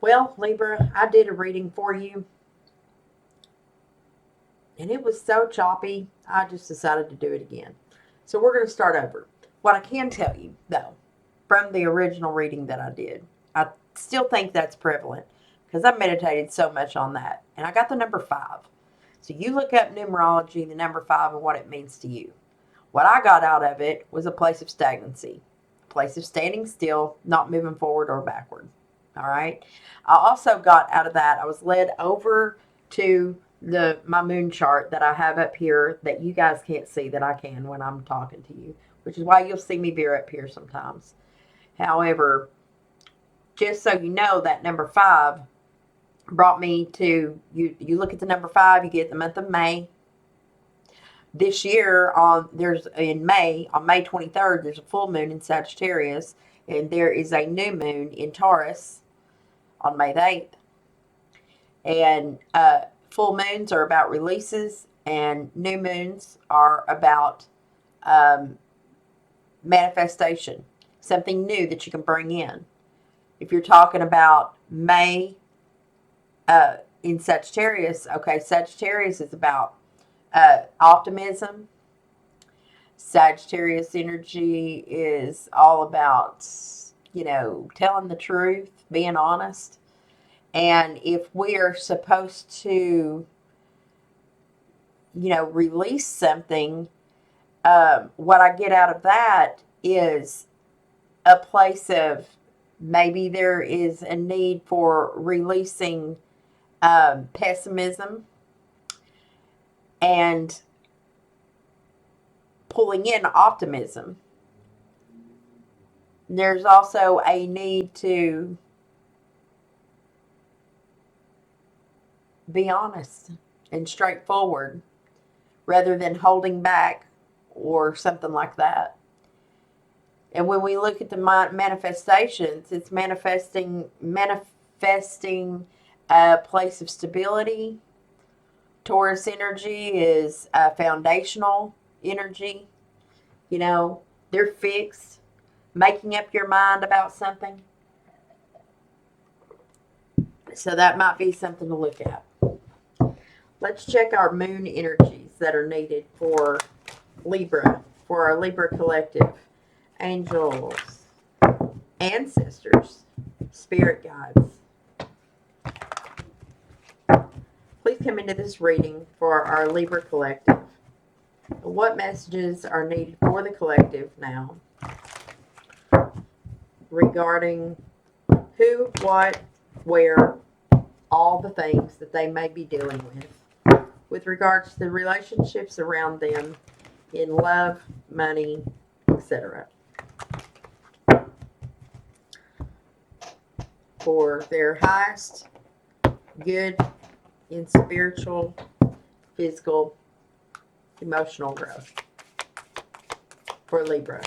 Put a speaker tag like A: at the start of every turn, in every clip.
A: Well, Libra, I did a reading for you, and it was so choppy, I just decided to do it again. So we're going to start over. What I can tell you, though, from the original reading that I did, I still think that's prevalent because I meditated so much on that. And I got the number 5. So you look up numerology, the number 5, and what it means to you. What I got out of it was a place of stagnancy, a place of standing still, not moving forward or backward. All right. I also got out of that, I was led over to my moon chart that I have up here that you guys can't see that I can when I'm talking to you, which is why you'll see me veer up here sometimes. However, just so you know, that number 5 brought me to you look at the number 5, you get the month of May. This year on there's in May, on May 23rd, there's a full moon in Sagittarius, and there is a new moon in Taurus on May the 8th. And full moons are about releases, and new moons are about manifestation, something new that you can bring in. If you're talking about May in Sagittarius, okay, Sagittarius is about optimism. Sagittarius energy is all about, telling the truth, being honest. And if we are supposed to, release something, what I get out of that is a place of maybe there is a need for releasing pessimism and pulling in optimism. There's also a need to be honest and straightforward rather than holding back or something like that. And when we look at the manifestations, it's manifesting a place of stability. Taurus energy is foundational energy. They're fixed, making up your mind about something. So that might be something to look at. Let's check our moon energies that are needed for Libra, for our Libra collective. Angels, ancestors, spirit guides. Please come into this reading for our Libra collective. What messages are needed for the collective now regarding who, what, where, all the things that they may be dealing with regards to the relationships around them in love, money, etc. For their highest good in spiritual, physical, emotional growth. For Libra.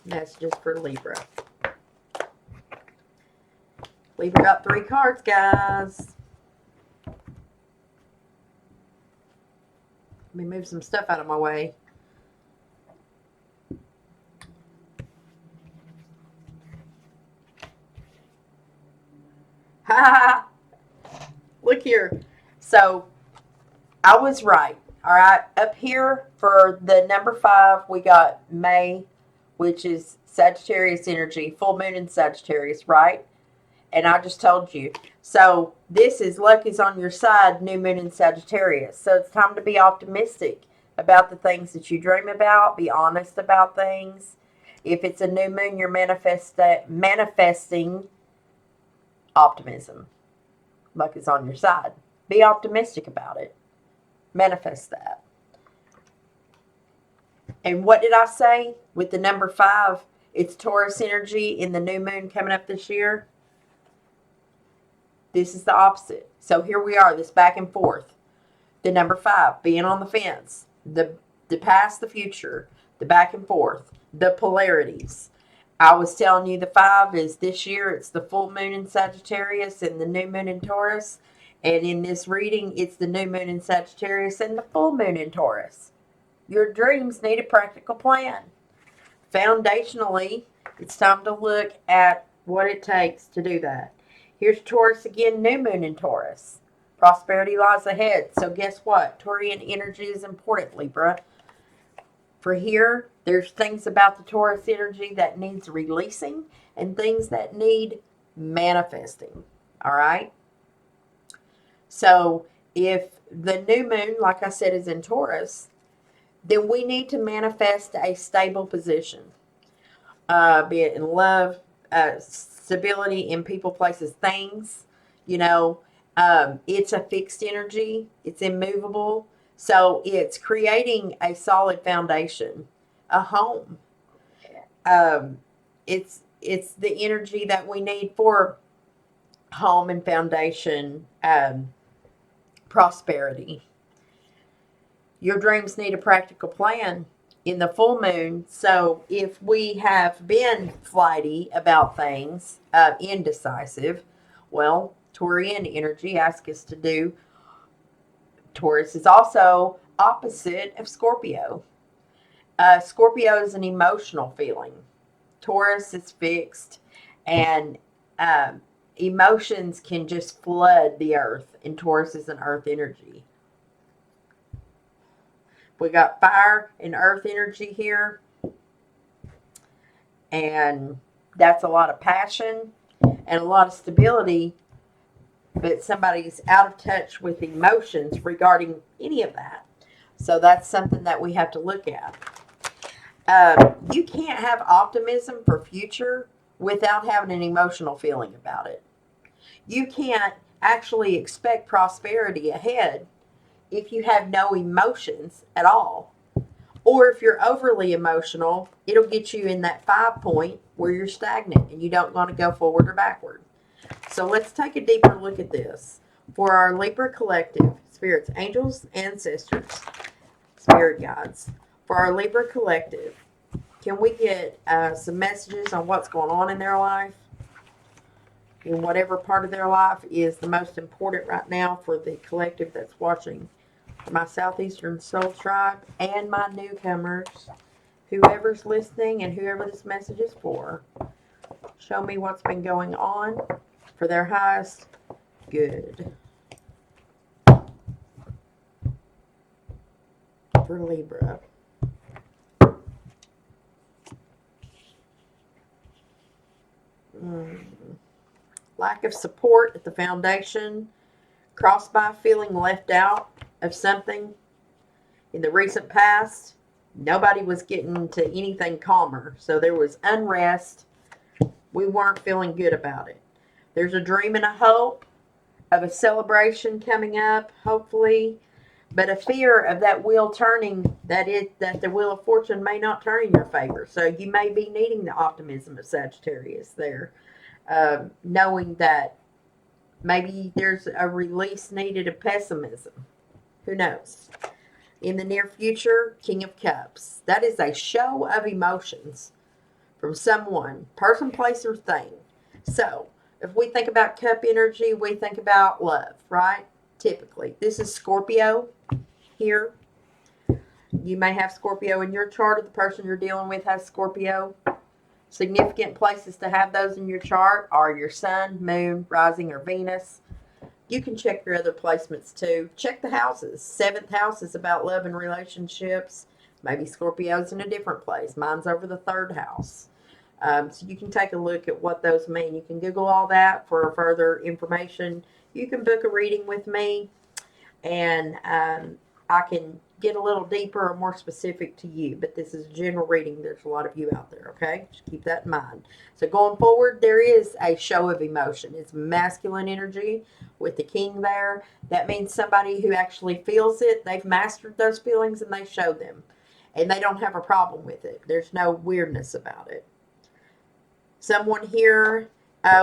A: Messages for Libra. Libra got 3 cards, guys. Let me move some stuff out of my way. Ha! Look here. So, I was right. All right. Up here for the number 5, we got May, which is Sagittarius energy, full moon in Sagittarius, right? And I just told you. So, this is luck is on your side, new moon in Sagittarius. So, it's time to be optimistic about the things that you dream about. Be honest about things. If it's a new moon, you're manifesting optimism. Luck is on your side. Be optimistic about it. Manifest that. And what did I say with the number 5? It's Taurus energy in the new moon coming up this year. This is the opposite. So here we are, this back and forth. The number 5, being on the fence. The past, the future. The back and forth. The polarities. I was telling you the 5 is this year. It's the full moon in Sagittarius and the new moon in Taurus. And in this reading, it's the new moon in Sagittarius and the full moon in Taurus. Your dreams need a practical plan. Foundationally, it's time to look at what it takes to do that. Here's Taurus again, new moon in Taurus. Prosperity lies ahead. So guess what? Taurian energy is important, Libra. For here, there's things about the Taurus energy that needs releasing and things that need manifesting. All right? So if the new moon, like I said, is in Taurus, then we need to manifest a stable position, be it in love, stability in people, places, things. You know, it's a fixed energy. It's immovable. So it's creating a solid foundation, a home. Um, it's the energy that we need for home and foundation, prosperity. Your dreams need a practical plan in the full moon. So if we have been flighty about things, indecisive, well, Taurian energy asks us to do. Taurus is also opposite of Scorpio. Scorpio is an emotional feeling. Taurus is fixed, and emotions can just flood the earth, and Taurus is an earth energy. We got fire and earth energy here, and that's a lot of passion and a lot of stability, but somebody's out of touch with emotions regarding any of that. So that's something that we have to look at. You can't have optimism for future without having an emotional feeling about it. You can't actually expect prosperity ahead if you have no emotions at all. Or if you're overly emotional, it'll get you in that 5 point where you're stagnant and you don't want to go forward or backward. So let's take a deeper look at this. For our Libra collective, spirits, angels, ancestors, spirit guides. For our Libra collective, can we get some messages on what's going on in their life? In whatever part of their life is the most important right now for the collective that's watching. My Southeastern Soul Tribe and my newcomers, whoever's listening and whoever this message is for, show me what's been going on for their highest good. For Libra. Lack of support at the foundation, crossed by feeling left out of something. In the recent past, nobody was getting to anything calmer, so there was unrest. We weren't feeling good about it. There's a dream and a hope of a celebration coming up, hopefully, but a fear of that wheel turning, that the wheel of fortune may not turn in your favor. So you may be needing the optimism of Sagittarius there, knowing that maybe there's a release needed of pessimism. Who knows? In the near future, King of Cups. That is a show of emotions from someone, person, place, or thing. So, if we think about cup energy, we think about love, right? Typically. This is Scorpio here. You may have Scorpio in your chart, or the person you're dealing with has Scorpio. Significant places to have those in your chart are your sun, moon, rising, or Venus. You can check your other placements too. Check the houses. 7th house is about love and relationships. Maybe Scorpio's in a different place. Mine's over the 3rd house. So you can take a look at what those mean. You can Google all that for further information. You can book a reading with me, and I can get a little deeper or more specific to you. But this is a general reading. There's a lot of you out there, okay? Just keep that in mind. So going forward, there is a show of emotion. It's masculine energy with the king there. That means somebody who actually feels it. They've mastered those feelings and they show them. And they don't have a problem with it. There's no weirdness about it. Someone here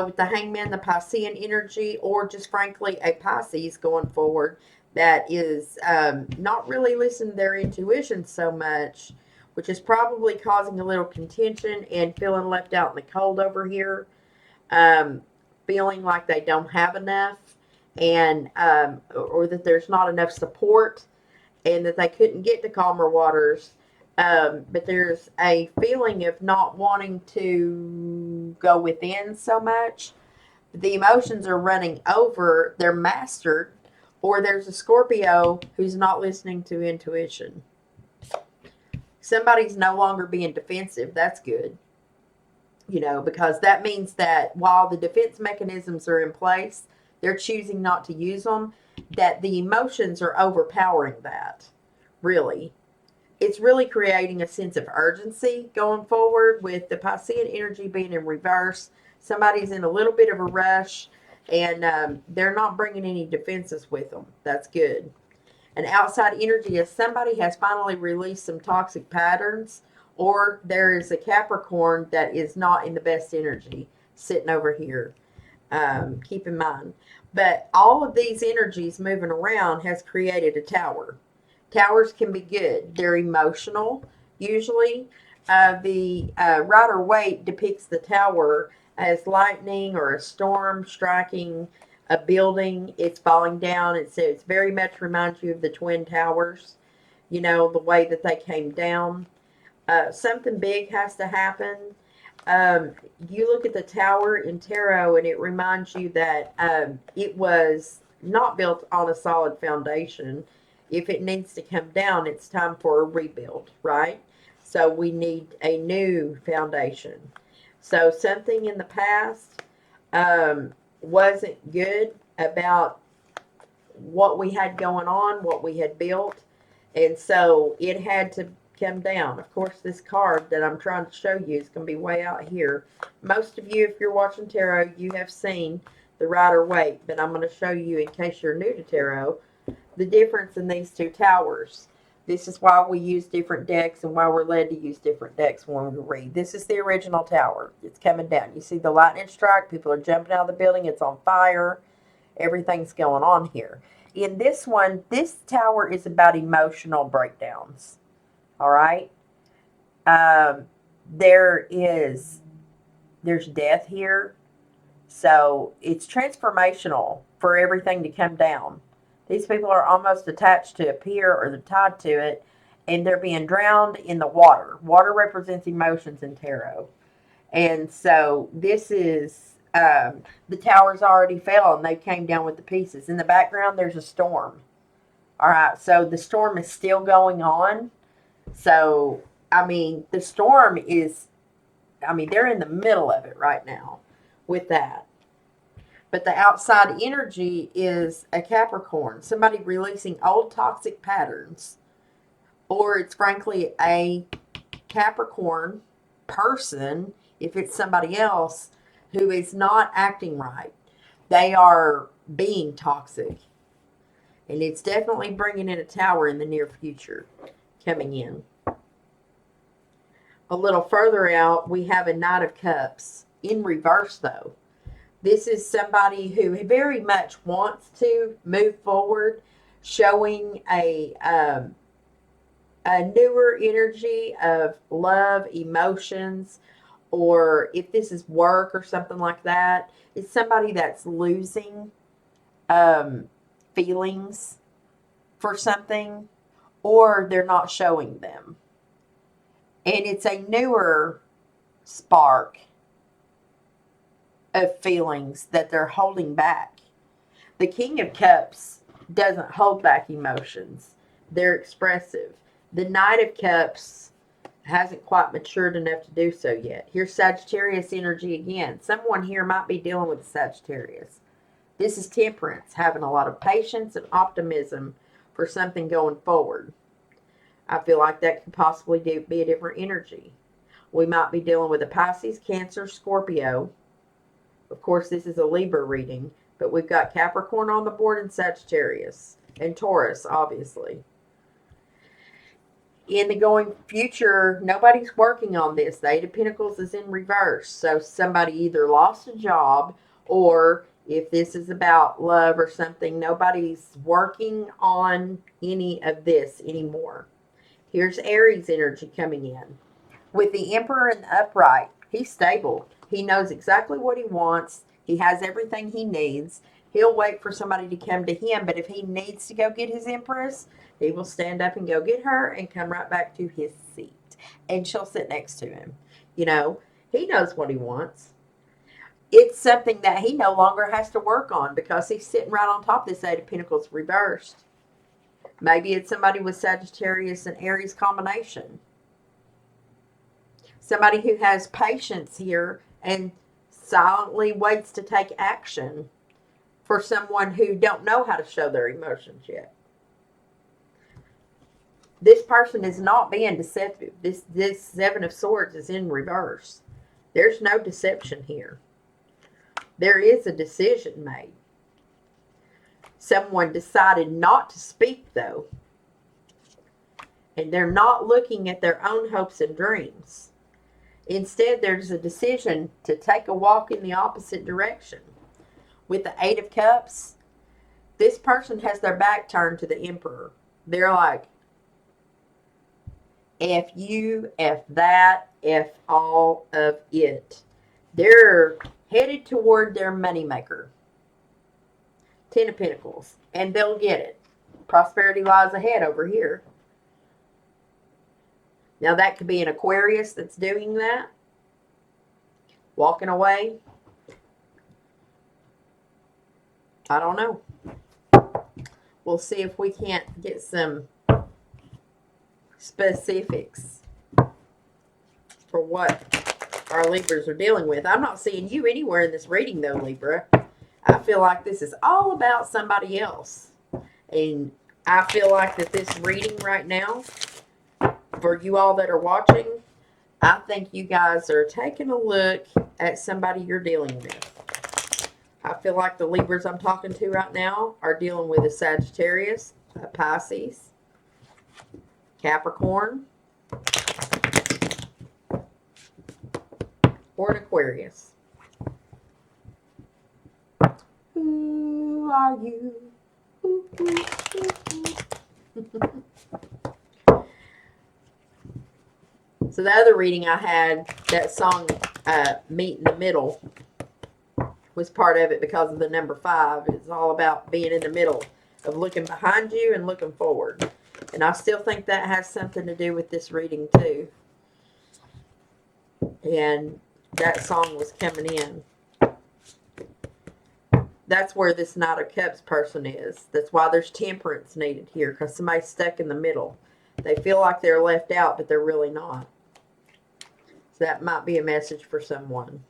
A: with the hangman, the Piscean energy, or just frankly a Pisces going forward that is not really listening to their intuition so much, which is probably causing a little contention and feeling left out in the cold over here, feeling like they don't have enough, and or that there's not enough support, and that they couldn't get to calmer waters. But there's a feeling of not wanting to go within so much. The emotions are running over, they're mastered, or there's a Scorpio who's not listening to intuition. Somebody's no longer being defensive. That's good. Because that means that while the defense mechanisms are in place, they're choosing not to use them, that the emotions are overpowering that, really. It's really creating a sense of urgency going forward with the Piscean energy being in reverse. Somebody's in a little bit of a rush, and they're not bringing any defenses with them. That's good. An outside energy is somebody has finally released some toxic patterns, or there is a Capricorn that is not in the best energy sitting over here. Keep in mind. But all of these energies moving around has created a tower. Towers can be good. They're emotional, usually. The Rider-Waite depicts the tower as lightning or a storm striking a building. It's falling down. It's very much reminds you of the Twin Towers, the way that they came down. Something big has to happen. You look at the tower in tarot and it reminds you that it was not built on a solid foundation. If it needs to come down, it's time for a rebuild, right? So we need a new foundation. So something in the past wasn't good about what we had going on, what we had built, and so it had to come down. Of course, this card that I'm trying to show you is going to be way out here. Most of you, if you're watching tarot, you have seen the Rider-Waite, but I'm going to show you, in case you're new to tarot, the difference in these two towers. This is why we use different decks and why we're led to use different decks when we read. This is the original tower. It's coming down. You see the lightning strike. People are jumping out of the building. It's on fire. Everything's going on here. In this one, this tower is about emotional breakdowns. All right? There's death here. So it's transformational for everything to come down. These people are almost attached to a pier or they're tied to it, and they're being drowned in the water. Water represents emotions in tarot. And so this is, the towers already fell and they came down with the pieces. In the background, there's a storm. All right, so the storm is still going on. So, the storm is, they're in the middle of it right now with that. But the outside energy is a Capricorn, somebody releasing old toxic patterns. Or it's frankly a Capricorn person, if it's somebody else, who is not acting right. They are being toxic. And it's definitely bringing in a tower in the near future coming in. A little further out, we have a Knight of Cups. In reverse, though. This is somebody who very much wants to move forward, showing a newer energy of love, emotions, or if this is work or something like that, it's somebody that's losing feelings for something, or they're not showing them. And it's a newer spark of feelings that they're holding back. The King of Cups doesn't hold back emotions. They're expressive. The Knight of Cups hasn't quite matured enough to do so yet. Here's Sagittarius energy again. Someone here might be dealing with Sagittarius. This is Temperance, having a lot of patience and optimism for something going forward. I feel like that could possibly be a different energy. We might be dealing with a Pisces, Cancer, Scorpio. Of course, this is a Libra reading, but we've got Capricorn on the board and Sagittarius and Taurus, obviously. In the going future, nobody's working on this. The Eight of Pentacles is in reverse. So somebody either lost a job, or if this is about love or something, nobody's working on any of this anymore. Here's Aries energy coming in. With the Emperor in the upright, he's stable. He knows exactly what he wants. He has everything he needs. He'll wait for somebody to come to him, but if he needs to go get his Empress, he will stand up and go get her and come right back to his seat. And she'll sit next to him. He knows what he wants. it's something that he no longer has to work on because he's sitting right on top of this Eight of Pentacles reversed. Maybe it's somebody with Sagittarius and Aries combination. Somebody who has patience here and silently waits to take action for someone who don't know how to show their emotions yet. This person is not being deceptive. This Seven of Swords is in reverse. There's no deception here. There is a decision made. Someone decided not to speak, though. And they're not looking at their own hopes and dreams. Instead, there's a decision to take a walk in the opposite direction. With the Eight of Cups, this person has their back turned to the Emperor. They're like, F you, F that, F all of it. They're headed toward their moneymaker. Ten of Pentacles. And they'll get it. Prosperity lies ahead over here. Now that could be an Aquarius that's doing that. Walking away. I don't know. We'll see if we can't get some specifics for what our Libras are dealing with. I'm not seeing you anywhere in this reading though, Libra. I feel like this is all about somebody else. And I feel like that this reading right now, for you all that are watching, I think you guys are taking a look at somebody you're dealing with. I feel like the Libras I'm talking to right now are dealing with a Sagittarius, a Pisces, Capricorn, or an Aquarius. Who are you? Ooh, ooh, ooh, ooh. So the other reading I had, that song, Meet in the Middle, was part of it because of the number 5. It's all about being in the middle of looking behind you and looking forward. And I still think that has something to do with this reading too. And that song was coming in. That's where this Knight of Cups person is. That's why there's temperance needed here, because somebody's stuck in the middle. They feel like they're left out, but they're really not. So that might be a message for someone.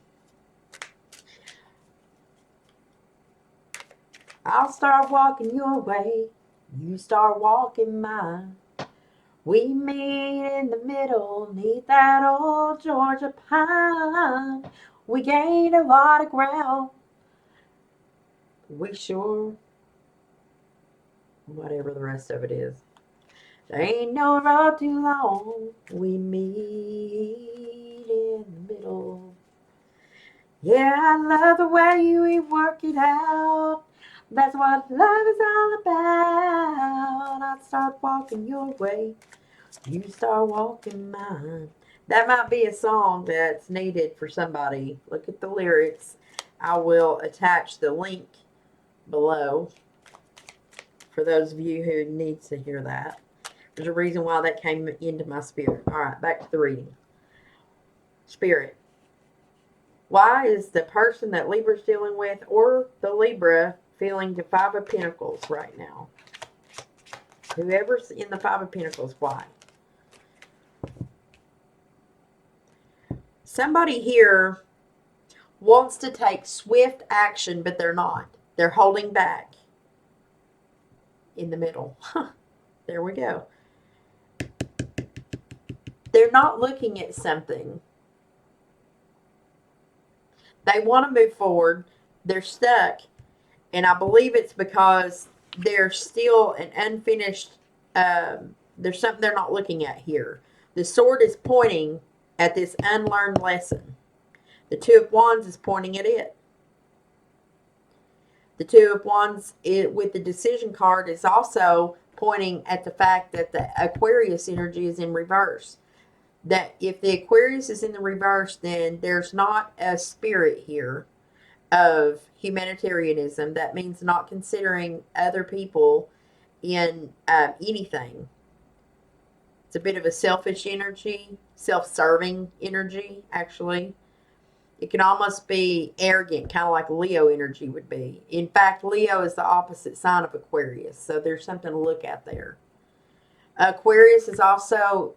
A: I'll start walking your way. You start walking mine. We meet in the middle, neath that old Georgia pine. We gained a lot of ground. We sure, whatever the rest of it is. There ain't no road too long. We meet in the middle. Yeah, I love the way we work it out. That's what love is all about. I start walking your way. You start walking mine. That might be a song that's needed for somebody. Look at the lyrics. I will attach the link below for those of you who need to hear that. There's a reason why that came into my spirit. All right, back to the reading. Spirit. Why is the person that Libra's dealing with, or the Libra, feeling the 5 of Pentacles right now? Whoever's in the 5 of Pentacles, why? Somebody here wants to take swift action, but they're not. They're holding back. In the middle. There we go. They're not looking at something. They want to move forward. They're stuck. And I believe it's because there's still an unfinished, there's something they're not looking at here. The sword is pointing at this unlearned lesson. The Two of Wands is pointing at it. The Two of Wands with the decision card is also pointing at the fact that the Aquarius energy is in reverse. That if the Aquarius is in the reverse, then there's not a spirit here of humanitarianism. That means not considering other people in anything. It's a bit of a selfish energy, self-serving energy, actually. It can almost be arrogant, kind of like Leo energy would be. In fact, Leo is the opposite sign of Aquarius, so there's something to look at there. Aquarius is also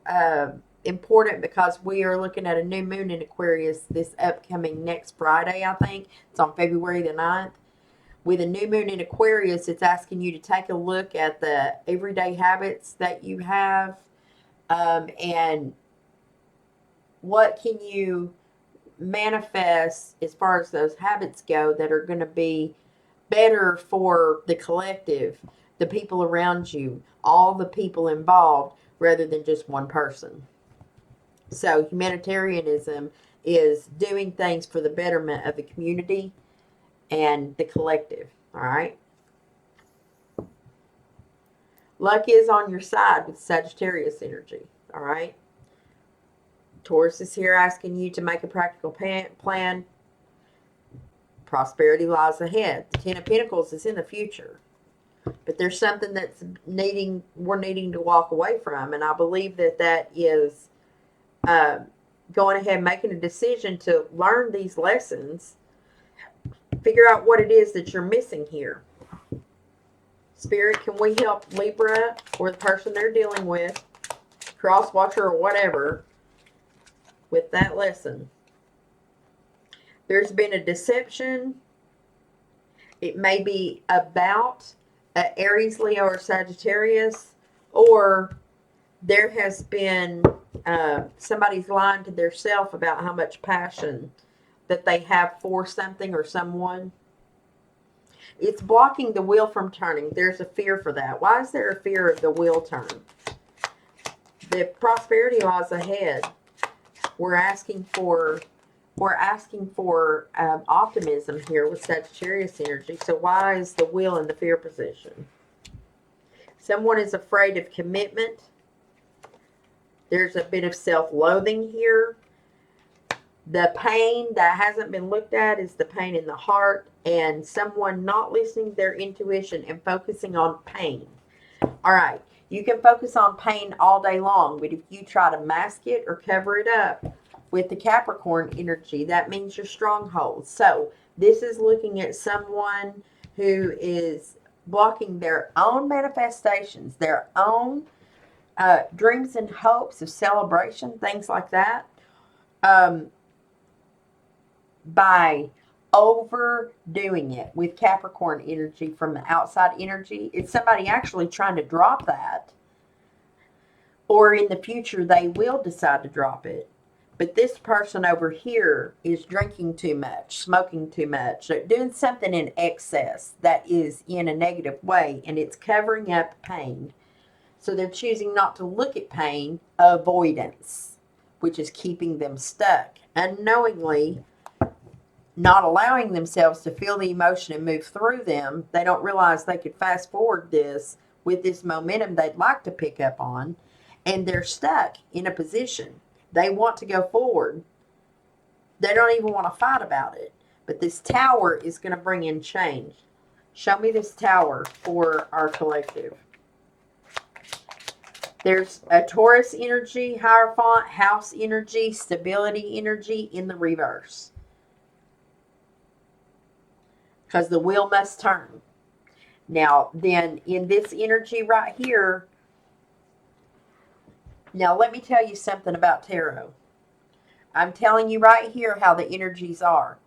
A: important because we are looking at a new moon in Aquarius this upcoming next Friday, I think. It's on February the 9th. With a new moon in Aquarius, it's asking you to take a look at the everyday habits that you have, and what can you manifest as far as those habits go that are going to be better for the collective, the people around you, all the people involved, rather than just one person. So humanitarianism is doing things for the betterment of the community and the collective. All right. Luck is on your side with Sagittarius energy. All right. Taurus is here asking you to make a practical plan. Prosperity lies ahead. The Ten of Pentacles is in the future. But there's something that's we're needing to walk away from. And I believe that is going ahead and making a decision to learn these lessons. Figure out what it is that you're missing here. Spirit, can we help Libra or the person they're dealing with, cross watcher or whatever, with that lesson? There's been a deception. It may be about Aries, Leo, or Sagittarius, or there has been somebody's lying to their self about how much passion that they have for something or someone. It's blocking the wheel from turning. There's a fear for that. Why is there a fear of the wheel turn? The prosperity lies ahead. We're asking for optimism here with Sagittarius energy. So why is the wheel in the fear position? Someone is afraid of commitment. There's a bit of self-loathing here. The pain that hasn't been looked at is the pain in the heart, and someone not listening to their intuition and focusing on pain. All right, you can focus on pain all day long, but if you try to mask it or cover it up with the Capricorn energy, that means your stronghold. So this is looking at someone who is blocking their own manifestations, their own dreams and hopes of celebration, things like that, by overdoing it with Capricorn energy from the outside energy. It's somebody actually trying to drop that, or in the future they will decide to drop it. But this person over here is drinking too much, smoking too much, doing something in excess that is in a negative way, and it's covering up pain. So they're choosing not to look at pain, avoidance, which is keeping them stuck, unknowingly not allowing themselves to feel the emotion and move through them. They don't realize they could fast forward this with this momentum they'd like to pick up on, and they're stuck in a position. They want to go forward. They don't even want to fight about it. But this tower is going to bring in change. Show me this tower for our collective. There's a Taurus energy, Hierophant, house energy, stability energy in the reverse. Because the wheel must turn. Now, then, in this energy right here, now let me tell you something about tarot. I'm telling you right here how the energies are.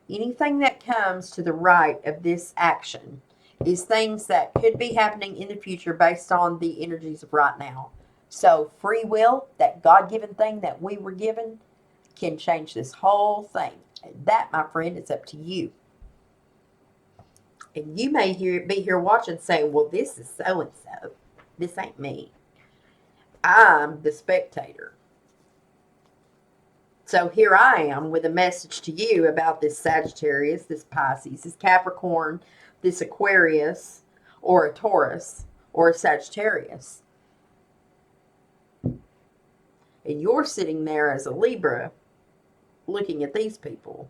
A: Anything that comes to the right of this action is things that could be happening in the future based on the energies of right now. So free will, that God-given thing that we were given, can change this whole thing. That, my friend, is up to you. And you may be here watching saying, well, this is so-and-so. This ain't me. I'm the spectator. So here I am with a message to you about this Sagittarius, this Pisces, this Capricorn, this Aquarius, or a Taurus, or a Sagittarius. And you're sitting there as a Libra looking at these people,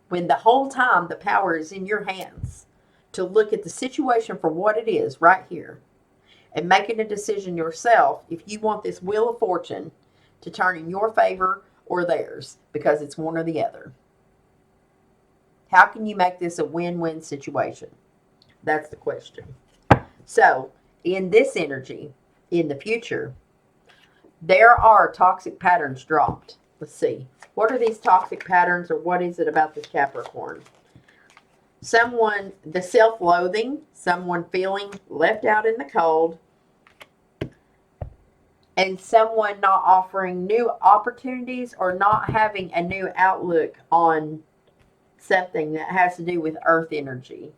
A: when the whole time the power is in your hands to look at the situation for what it is right here and making a decision yourself if you want this wheel of fortune to turn in your favor or theirs, because it's one or the other. How can you make this a win-win situation? That's the question. So, in this energy, in the future, there are toxic patterns dropped. Let's see. What are these toxic patterns, or what is it about this Capricorn? Someone, the self-loathing, someone feeling left out in the cold, and someone not offering new opportunities or not having a new outlook on something that has to do with earth energy.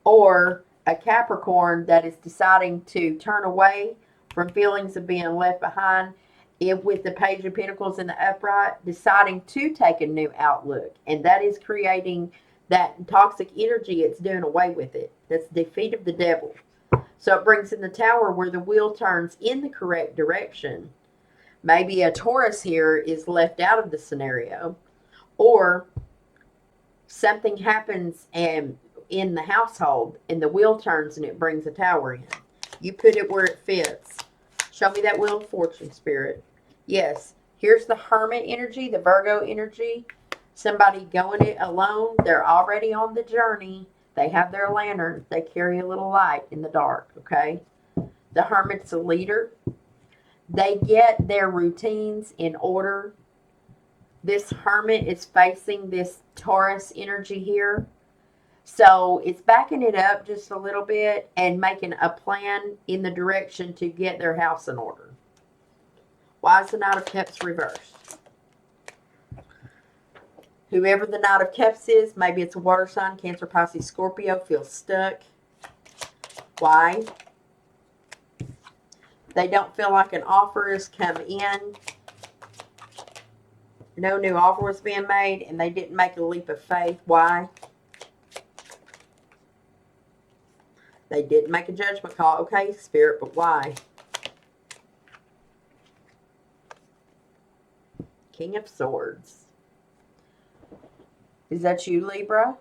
A: Or a Capricorn that is deciding to turn away from feelings of being left behind, with the Page of Pentacles in the upright, deciding to take a new outlook. And that is creating that toxic energy. It's doing away with it. That's the defeat of the devil. So it brings in the Tower, where the wheel turns in the correct direction. Maybe a Taurus here is left out of the scenario, or something happens and in the household and the wheel turns and it brings a Tower in. You put it where it fits. Show me that Wheel of Fortune, Spirit. Yes, here's the Hermit energy, the Virgo energy. Somebody going it alone. They're already on the journey. They have their lantern. They carry a little light in the dark, okay? The Hermit's a leader. They get their routines in order. This Hermit is facing this Taurus energy here. So it's backing it up just a little bit and making a plan in the direction to get their house in order. Why is the Knight of Cups reversed? Whoever the Knight of Cups is, maybe it's a water sign, Cancer, Pisces, Scorpio, feels stuck. Why? They don't feel like an offer has come in. No new offer was being made, and they didn't make a leap of faith. Why? They didn't make a judgment call. Okay, Spirit, but why? King of Swords. Is that you, Libra?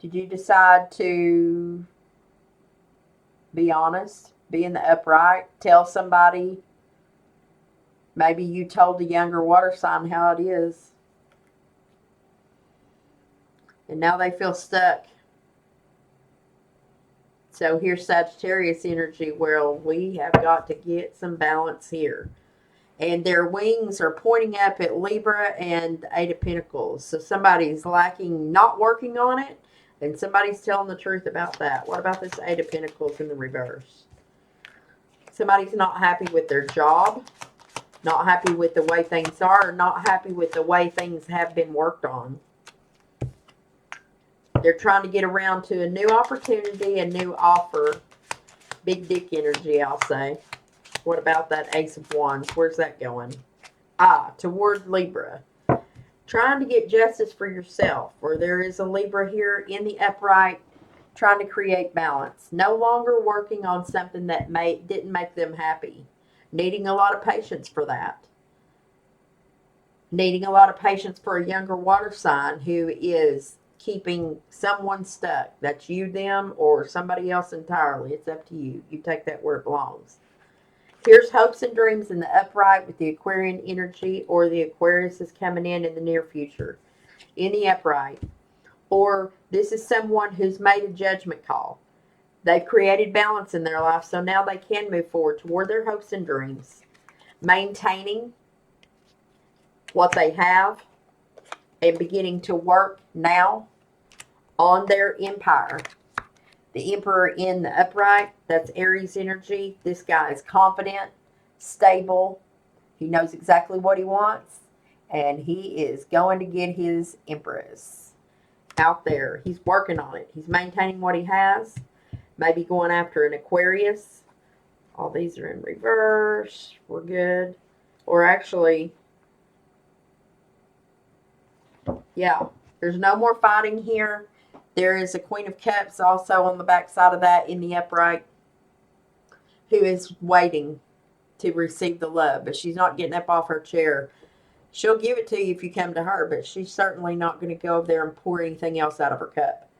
A: Did you decide to be honest, be in the upright, tell somebody? Maybe you told the younger water sign how it is. And now they feel stuck. So here's Sagittarius energy. Well, we have got to get some balance here. And their wings are pointing up at Libra and the Eight of Pentacles. So somebody's lacking, not working on it, and somebody's telling the truth about that. What about this Eight of Pentacles in the reverse? Somebody's not happy with their job, not happy with the way things are, or not happy with the way things have been worked on. They're trying to get around to a new opportunity, a new offer. Big dick energy, I'll say. What about that Ace of Wands? Where's that going? Toward Libra. Trying to get justice for yourself. Or there is a Libra here in the upright trying to create balance. No longer working on something that didn't make them happy. Needing a lot of patience for that. Needing a lot of patience for a younger water sign who is keeping someone stuck. That's you, them, or somebody else entirely. It's up to you. You take that where it belongs. Here's hopes and dreams in the upright with the Aquarian energy, or the Aquarius is coming in the near future. In the upright. Or this is someone who's made a judgment call. They've created balance in their life, so now they can move forward toward their hopes and dreams. Maintaining what they have and beginning to work now on their empire. The Emperor in the upright, that's Aries energy. This guy is confident, stable. He knows exactly what he wants, and he is going to get his Empress out there. He's working on it. He's maintaining what he has. Maybe going after an Aquarius. All these are in reverse. We're good. Or actually, yeah, there's no more fighting here. There is a Queen of Cups also on the back side of that in the upright, who is waiting to receive the love, but she's not getting up off her chair. She'll give it to you if you come to her, but she's certainly not going to go over there and pour anything else out of her cup.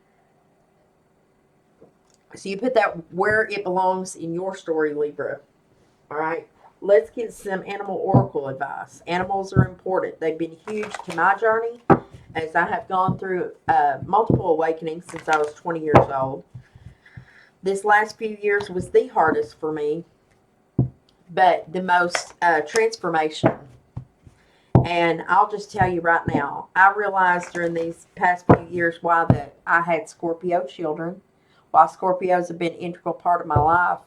A: So you put that where it belongs in your story, Libra. All right? let's get some animal oracle advice. Animals are important. They've been huge to my journey as I have gone through multiple awakenings since I was 20 years old. This last few years was the hardest for me, but the most transformational. And I'll just tell you right now, I realized during these past few years why that I had Scorpio children, why Scorpios have been an integral part of my life.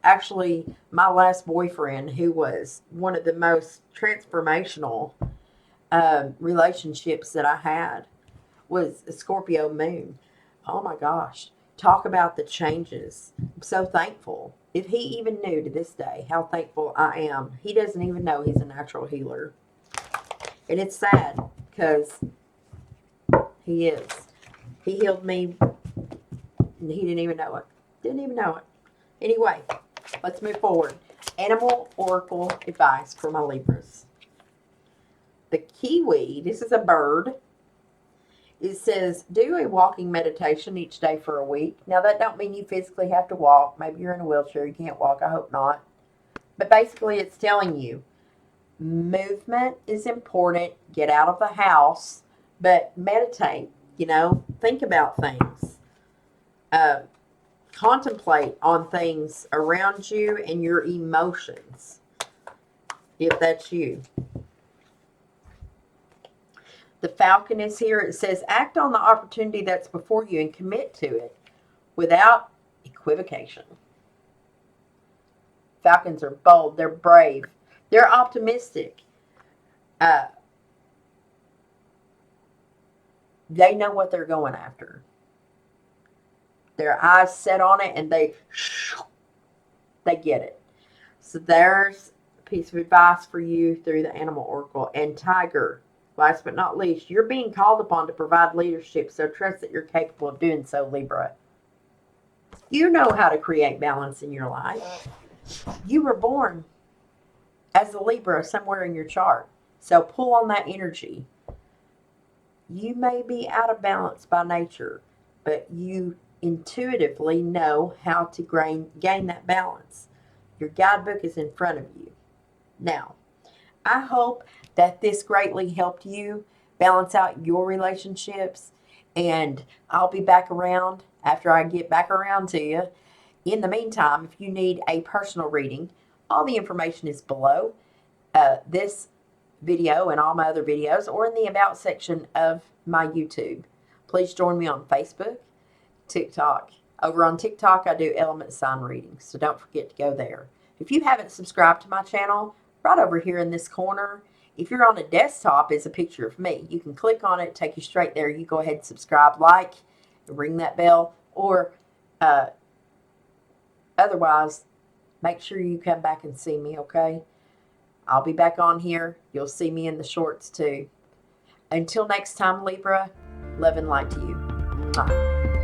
A: Actually, my last boyfriend, who was one of the most transformational relationships that I had, was a Scorpio moon. Oh my gosh. Talk about the changes. I'm so thankful. If he even knew to this day how thankful I am, he doesn't even know he's a natural healer. And it's sad because he is. He healed me and he didn't even know it. Didn't even know it. Anyway, let's move forward. Animal oracle advice for my Libras. The kiwi, this is a bird. It says, do a walking meditation each day for a week. Now, that don't mean you physically have to walk. Maybe you're in a wheelchair. You can't walk. I hope not. But basically, it's telling you movement is important. Get out of the house. But meditate. Think about things. Contemplate on things around you and your emotions. If that's you. The falcon is here. It says, act on the opportunity that's before you and commit to it without equivocation. Falcons are bold. They're brave. They're optimistic. They know what they're going after. Their eyes set on it and they get it. So there's a piece of advice for you through the animal oracle. And tiger. Last but not least, you're being called upon to provide leadership, so trust that you're capable of doing so, Libra. You know how to create balance in your life. You were born as a Libra somewhere in your chart, so pull on that energy. You may be out of balance by nature, but you intuitively know how to gain that balance. Your guidebook is in front of you. Now, I hope that this greatly helped you balance out your relationships, and I'll be back around after I get back around to you. In the meantime, if you need a personal reading, all the information is below this video and all my other videos, or in the about section of my YouTube. Please join me on Facebook, TikTok. Over on TikTok, I do element sign readings, so don't forget to go there. If you haven't subscribed to my channel, right over here in this corner, if you're on a desktop, is a picture of me. You can click on it, take you straight there. You go ahead and subscribe, like, and ring that bell, or otherwise, make sure you come back and see me, okay? I'll be back on here. You'll see me in the shorts too. Until next time, Libra, love and light to you. Bye.